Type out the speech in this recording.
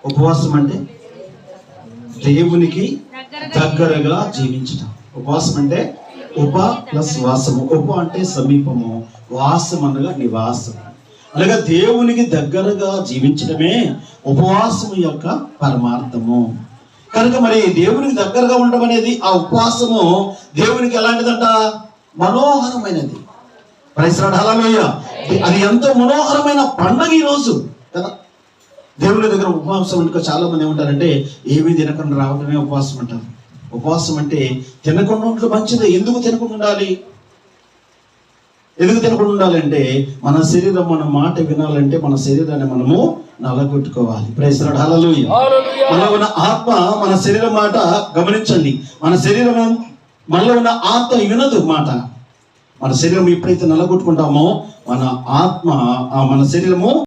ఉపవాసం అంటే దేవునికి దగ్గరగా జీవించడం. ఉపవాసం అంటే ఉప ప్లస్ వాసము. ఉప అంటే సమీపము, వాసం అనగా నివాసం. అనగా దేవునికి దగ్గరగా జీవించడమే ఉపవాసము యొక్క పరమార్థము. కనుక మరి దేవునికి దగ్గరగా ఉండడం అనేది, ఆ ఉపవాసము దేవునికి ఎలాంటిదంట? మనోహరమైనది. ప్రైజ్ లార్డ్, హల్లెలూయా. అది ఎంతో మనోహరమైన పండగ ఈరోజు కదా. దేవుని దగ్గర ఉపవాసం అంటే చాలా మంది ఏమంటారంటే, ఏమీ తినకుండా రావడమే ఉపవాసం అంటారు. ఉపవాసం అంటే తినకుండా ఉండడం మంచిదే. ఎందుకు తినకుండా ఉండాలి? అంటే మన శరీరం మన మాట వినాలంటే మన శరీరాన్ని మనము నలగొట్టుకోవాలి. ప్రైజ్ లార్డ్, హల్లెలూయా. మనలో ఉన్న ఆత్మ మన శరీరం మాట గమనించండి. మనలో ఉన్న ఆత్మ వినదు మాట. మన శరీరం ఎప్పుడైతే నలగొట్టుకుంటామో మన శరీరము